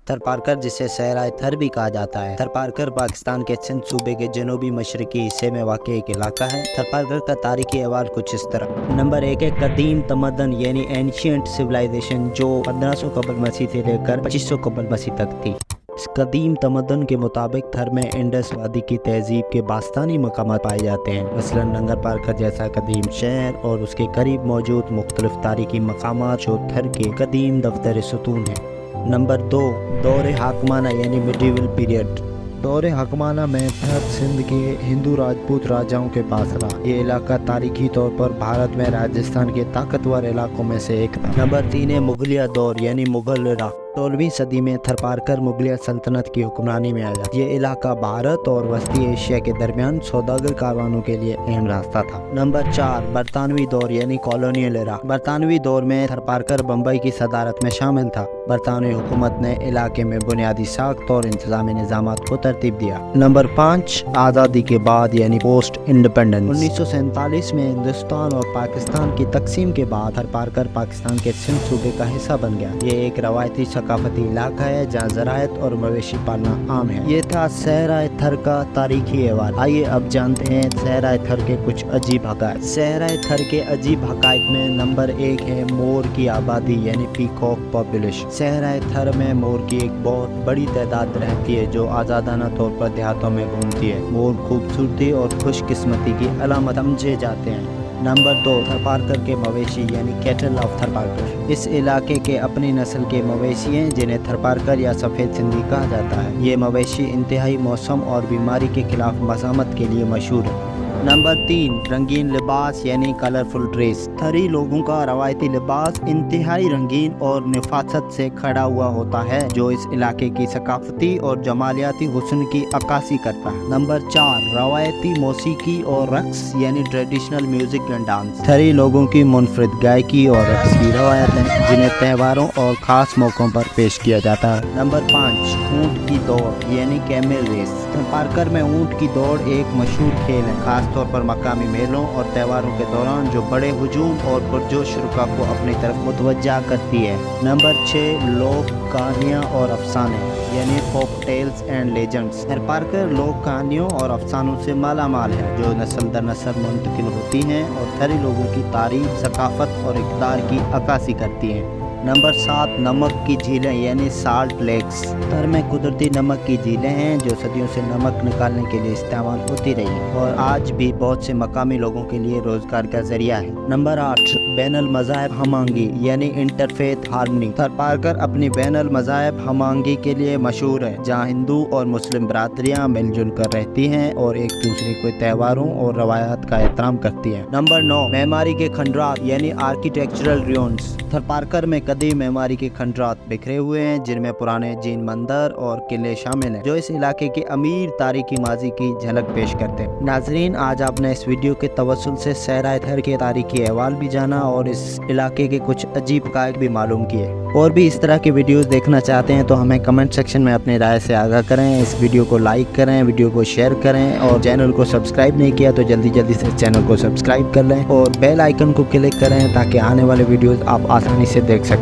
थरपारकर, जिसे सहराए थर भी कहा जाता है। थरपारकर पाकिस्तान के सिंध सूबे के जनूबी मशरकी हिस्से में वाक़ एक इलाका है। थरपारकर का तारीखी अहवाल कुछ इस तरह। नंबर 1 है कदीम तमदन यानी एंशियंट सिविलाइजेशन, जो 1500 कबल मसीह से लेकर 2500 कबल मसीह तक थी। इस कदीम तमदन के मुताबिक थर में इंडस वादी की तहजीब के बास्तानी मकामात पाए जाते हैं, मसलन लंगर पारकर जैसा कदीम शहर और उसके करीब मौजूद मुख्तलिफ तारीखी मकामात जो थर के कदीम दफ्तर सुतून हैं। नंबर 2, दौरे हाकमाना यानी मिडीवल पीरियड। दौरे हाकमाना में थर सिंध के हिंदू राजपूत राजाओं के पास रहा। ये इलाका तारीखी तौर पर भारत में राजस्थान के ताकतवर इलाकों में से एक था। नंबर 3 है मुगलिया दौर यानी मुगल इराक़। 16वीं सदी में थरपारकर मुगलिया सल्तनत की हुक्मरानी में आया। ये इलाका भारत और वस्ती एशिया के दरमियान सौदागर कारवानों के लिए अहम रास्ता था। नंबर 4, बरतानवी दौर यानी कॉलोनियल एरा। बरतानवी दौर में थरपारकर बम्बई की सदारत में शामिल था। बरतानवी हुकूमत ने इलाके में बुनियादी साख्त और इंतजामी निज़ामात को तरतीब दिया। नंबर 5, आज़ादी के बाद यानी पोस्ट इंडिपेंडेंस। 1947 में हिंदुस्तान और पाकिस्तान की तकसीम के बाद थरपारकर पाकिस्तान के सिंध सूबे का हिस्सा बन गया। ये एक रवायती सकाफती इलाका है जहाँ ज़राअत और मवेशी पालना आम है। ये था सहराए थर का तारीखी अहवाल। आइए अब जानते हैं सहराए थर के कुछ अजीब हक़ाइक़। सहराए थर के अजीब हक़ाइक़ में नंबर 1 है मोर की आबादी यानी पीकॉक पॉपुलेशन। सहराए थर में मोर की एक बहुत बड़ी तादाद रहती है जो आज़ादाना तौर पर देहातों में घूमती है। मोर खूबसूरती और खुशकिस्मती की अलामत समझे जाते हैं। नंबर 2, थरपारकर के मवेशी यानी कैटल ऑफ थरपारकर। इस इलाके के अपनी नस्ल के मवेशी हैं जिन्हें थरपारकर या सफ़ेद सिंधी कहा जाता है। ये मवेशी इंतहाई मौसम और बीमारी के खिलाफ मज़ामत के लिए मशहूर है। नंबर 3, रंगीन लिबास यानी कलरफुल ड्रेस। थरी लोगों का रवायती लिबास इंतहाई रंगीन और नफासत से खड़ा हुआ होता है जो इस इलाके की सकाफती और जमालियाती हुस्न की अक्कासी करता है। नंबर 4, रवायती मौसीकी और रक्स यानी ट्रेडिशनल म्यूजिक एंड डांस। थरी लोगों की मुनफरिद गायकी और रक्स की रवायत है जिन्हें त्योहारों और ख़ास मौक़ों पर पेश किया जाता है। नंबर 5, ऊँट की दौड़ यानी कैमल रेस। थरपारकर में ऊँट की दौड़ एक मशहूर खेल है, खास तौर पर मकामी मेलों और त्योहारों के दौरान जो बड़े हुजूम और पुरजोश रुका को अपनी तरफ मुतवज्जा करती है। नंबर 6, लोक कहानियाँ और अफसाने यानी folk tales and legends. Tharparkar लोक कहानियों और अफसानों से माला माल है जो नस्ल दर नस्ल मुंतकिल होती हैं और थरी लोगों की तारीख, सकाफत और इक़्तिदार की अक्कासी करती हैं। नंबर 7, नमक की झीलें यानी साल्ट लेक्स। थर में कुदरती नमक की झीलें हैं जो सदियों से नमक निकालने के लिए इस्तेमाल होती रही और आज भी बहुत से मकामी लोगों के लिए रोजगार का जरिया है। नंबर 8, बैनुल मज़ाहिब हमांगी यानी इंटरफेथ हार्मनी। थरपारकर अपनी बैनुल मज़ाहिब हमांगी के लिए मशहूर है जहाँ हिंदू और मुस्लिम बरादरियाँ मिलजुल कर रहती हैं और एक दूसरे के त्योहारों और रवायात का एहतराम करती हैं। नंबर 9, मेमारी के खंडरात यानी आर्किटेक्चरल रियोन्स। थरपारकर में कदीम मेमारी के खंडरात बिखरे हुए हैं जिनमें पुराने जीन मंदिर और किले शामिल हैं जो इस इलाके के अमीर तारीखी माजी की झलक पेश करते हैं। नाजरीन, आज आपने इस वीडियो के तवस्सुल से सहराए थर के तारीखी अहवाल भी जाना और इस इलाके के कुछ अजीब हक़ाइक़ भी मालूम किए। और भी इस तरह के वीडियोस देखना चाहते हैं तो हमें कमेंट सेक्शन में अपनी राय से आगाह करें। इस वीडियो को लाइक करें, वीडियो को शेयर करें और चैनल को सब्सक्राइब नहीं किया तो जल्दी से चैनल को सब्सक्राइब कर लें और बेल आइकन को क्लिक करें ताकि आने वाले वीडियोस आप आसानी से देख सकें।